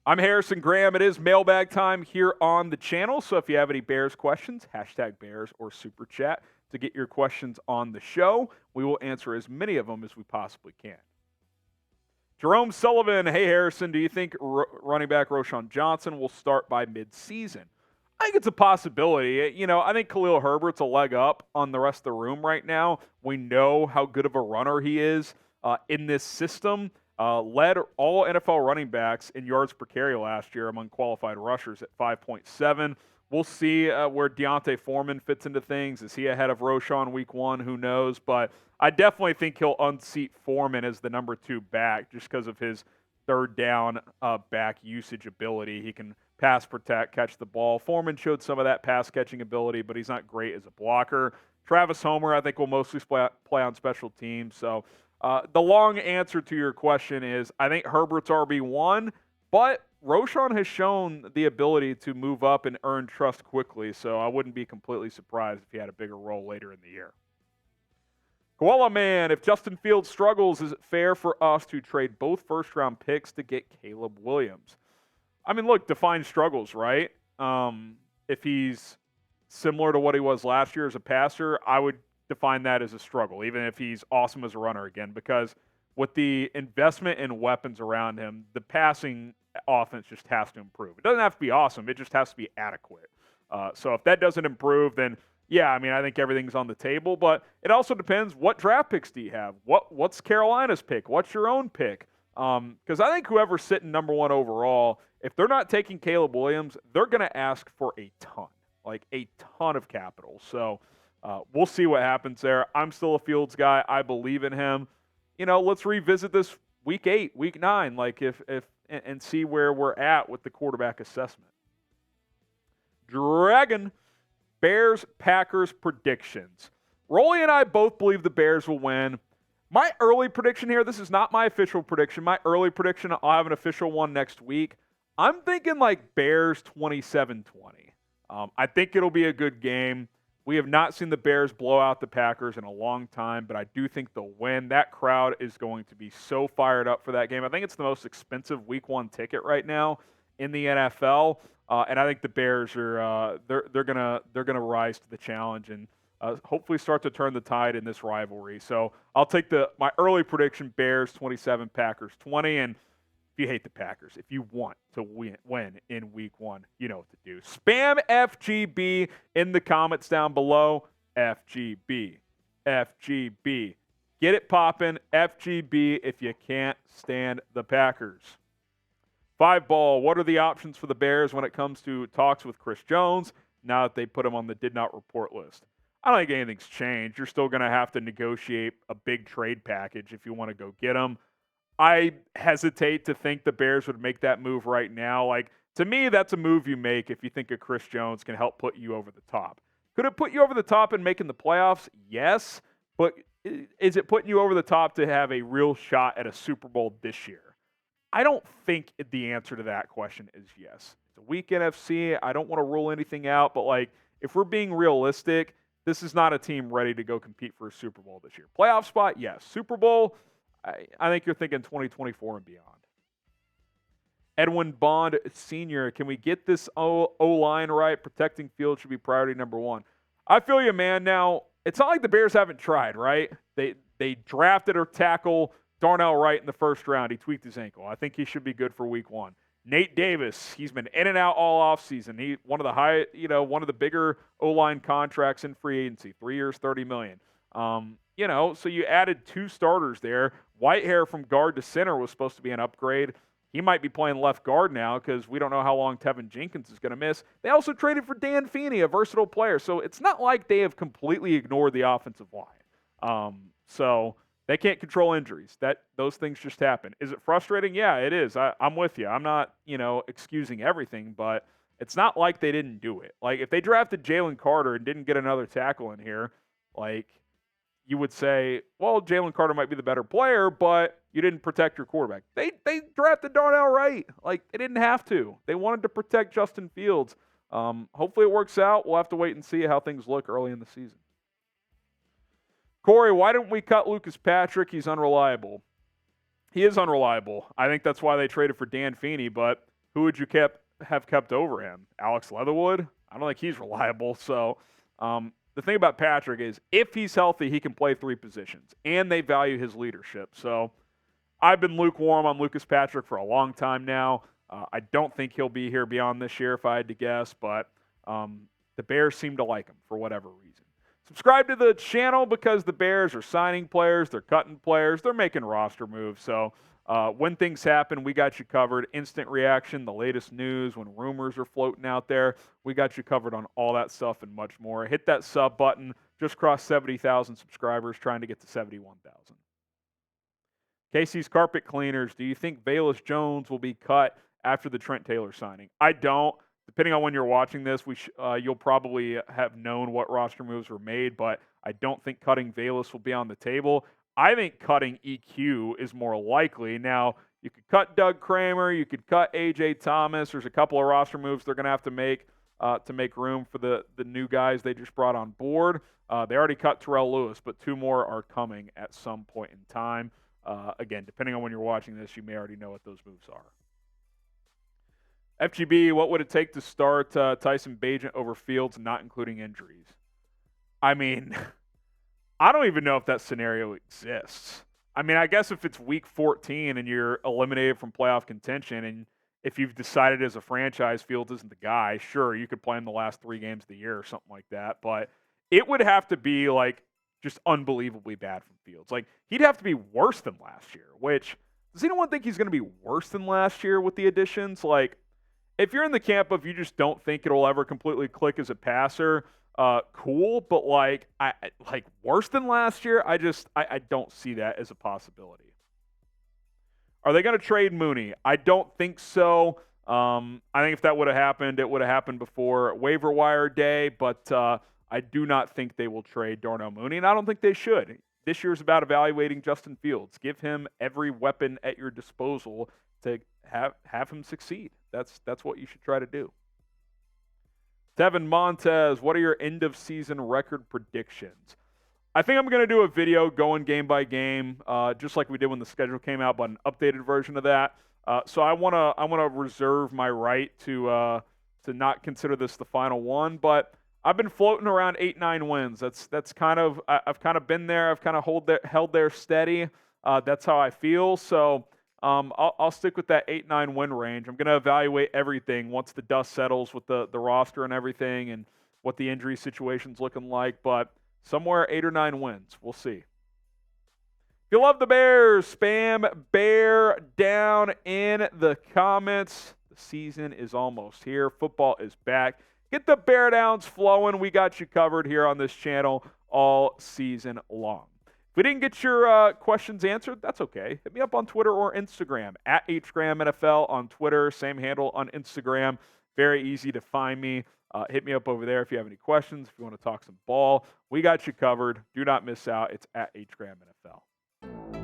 I'm Harrison Graham. It is mailbag time here on the channel. So if you have any Bears questions, hashtag Bears or Super Chat to get your questions on the show. We will answer as many of them as we possibly can. Jerome Sullivan, hey Harrison, do you think running back Roschon Johnson will start by midseason? I think it's a possibility. I think Khalil Herbert's a leg up on the rest of the room right now. We know how good of a runner he is in this system. Led all NFL running backs in yards per carry last year among qualified rushers at 5.7. We'll see where Deontay Foreman fits into things. Is he ahead of Roschon week one? Who knows? But I definitely think he'll unseat Foreman as the number 2 back just because of his third down back usage ability. He can pass protect, catch the ball. Foreman showed some of that pass catching ability, but he's not great as a blocker. Travis Homer, I think, will mostly play on special teams. So the long answer to your question is I think Herbert's RB1, but Roschon has shown the ability to move up and earn trust quickly, so I wouldn't be completely surprised if he had a bigger role later in the year. Koala Man, if Justin Fields struggles, is it fair for us to trade both first-round picks to get Caleb Williams? I mean, look, define struggles, right? If he's similar to what he was last year as a passer, I would define that as a struggle, even if he's awesome as a runner again, because with the investment in weapons around him, the passing offense just has to improve. It doesn't have to be awesome. It just has to be adequate. So if that doesn't improve, then yeah, I mean, I think everything's on the table, but it also depends what draft picks do you have? What's Carolina's pick? What's your own pick? Because I think whoever's sitting number 1 overall, if they're not taking Caleb Williams, they're going to ask for a ton of capital. So we'll see what happens there. I'm still a Fields guy. I believe in him. Let's revisit this week 8, week 9, and see where we're at with the quarterback assessment. Dragon, Bears, Packers predictions. Rolly and I both believe the Bears will win. My early prediction here, this is not my official prediction. My early prediction, I'll have an official one next week. I'm thinking Bears 27-20. I think it'll be a good game. We have not seen the Bears blow out the Packers in a long time, but I do think they'll win. That crowd is going to be so fired up for that game. I think it's the most expensive Week 1 ticket right now in the NFL, and I think the Bears are they're gonna rise to the challenge and hopefully start to turn the tide in this rivalry. So I'll take my early prediction: Bears 27, Packers 20, and if you hate the Packers, if you want to win in Week 1, you know what to do. Spam FGB in the comments down below. FGB. FGB. Get it poppin'. FGB if you can't stand the Packers. 5 ball. What are the options for the Bears when it comes to talks with Chris Jones now that they put him on the did not report list? I don't think anything's changed. You're still going to have to negotiate a big trade package if you want to go get him. I hesitate to think the Bears would make that move right now. To me, that's a move you make if you think a Chris Jones can help put you over the top. Could it put you over the top in making the playoffs? Yes. But is it putting you over the top to have a real shot at a Super Bowl this year? I don't think the answer to that question is yes. It's a weak NFC. I don't want to rule anything out, but if we're being realistic, this is not a team ready to go compete for a Super Bowl this year. Playoff spot, yes. Super Bowl, I think you're thinking 2024 and beyond. Edwin Bond Sr., can we get this O-line right? Protecting Fields should be priority number 1. I feel you, man. Now, it's not like the Bears haven't tried, right? They drafted or tackle Darnell Wright in the first round. He tweaked his ankle. I think he should be good for Week 1. Nate Davis, he's been in and out all offseason. He one of the bigger O-line contracts in free agency, 3 years, $30 million. So you added 2 starters there. Whitehair from guard to center was supposed to be an upgrade. He might be playing left guard now because we don't know how long Tevin Jenkins is going to miss. They also traded for Dan Feeney, a versatile player. So it's not like they have completely ignored the offensive line. So they can't control injuries. Those things just happen. Is it frustrating? Yeah, it is. I'm with you. I'm not, excusing everything, but it's not like they didn't do it. If they drafted Jalen Carter and didn't get another tackle in here, you would say, well, Jalen Carter might be the better player, but you didn't protect your quarterback. They drafted Darnell Wright. They didn't have to. They wanted to protect Justin Fields. Hopefully it works out. We'll have to wait and see how things look early in the season. Corey, why didn't we cut Lucas Patrick? He's unreliable. He is unreliable. I think that's why they traded for Dan Feeney, but who would you have kept over him? Alex Leatherwood? I don't think he's reliable. So the thing about Patrick is if he's healthy, he can play 3 positions, and they value his leadership. So I've been lukewarm on Lucas Patrick for a long time now. I don't think he'll be here beyond this year if I had to guess, but the Bears seem to like him for whatever reason. Subscribe to the channel because the Bears are signing players, they're cutting players, they're making roster moves. So when things happen, we got you covered. Instant reaction, the latest news, when rumors are floating out there, we got you covered on all that stuff and much more. Hit that sub button. Just crossed 70,000 subscribers, trying to get to 71,000. Casey's Carpet Cleaners, do you think Bayless Jones will be cut after the Trent Taylor signing? I don't. Depending on when you're watching this, you'll probably have known what roster moves were made, but I don't think cutting Bayless will be on the table. I think cutting EQ is more likely. Now, you could cut Doug Kramer, you could cut A.J. Thomas. There's a couple of roster moves they're going to have to make room for the new guys they just brought on board. They already cut Terrell Lewis, but 2 more are coming at some point in time. Again, depending on when you're watching this, you may already know what those moves are. FGB, what would it take to start Tyson Bagent over Fields, not including injuries? I mean, I don't even know if that scenario exists. I mean, I guess if it's week 14 and you're eliminated from playoff contention, and if you've decided as a franchise Fields isn't the guy, sure, you could play him the last 3 games of the year or something like that. But it would have to be, like, just unbelievably bad from Fields. Like, he'd have to be worse than last year, which, does anyone think he's going to be worse than last year with the additions? Like, if you're in the camp of you just don't think it'll ever completely click as a passer, cool. But like worse than last year, I don't see that as a possibility. Are they going to trade Mooney? I don't think so. I think if that would have happened, it would have happened before waiver wire day. But I do not think they will trade Darnell Mooney, and I don't think they should. This year's about evaluating Justin Fields. Give him every weapon at your disposal to have him succeed. That's what you should try to do. Tevin Montez, what are your end-of-season record predictions? I think I'm going to do a video going game by game, just like we did when the schedule came out, but an updated version of that. So I want to reserve my right to not consider this the final one, but I've been floating around 8-9 wins. That's kind of I've kind of been there. I've kind of held there steady. That's how I feel. So I'll stick with that 8-9 win range. I'm going to evaluate everything once the dust settles with the roster and everything and what the injury situation's looking like. But somewhere 8 or 9 wins. We'll see. If you love the Bears, spam Bear down in the comments. The season is almost here. Football is back. Get the Bear Downs flowing. We got you covered here on this channel all season long. If we didn't get your questions answered, that's okay. Hit me up on Twitter or Instagram, at HGramNFL on Twitter, same handle on Instagram. Very easy to find me. Hit me up over there if you have any questions, if you want to talk some ball. We got you covered. Do not miss out. It's at HGramNFL.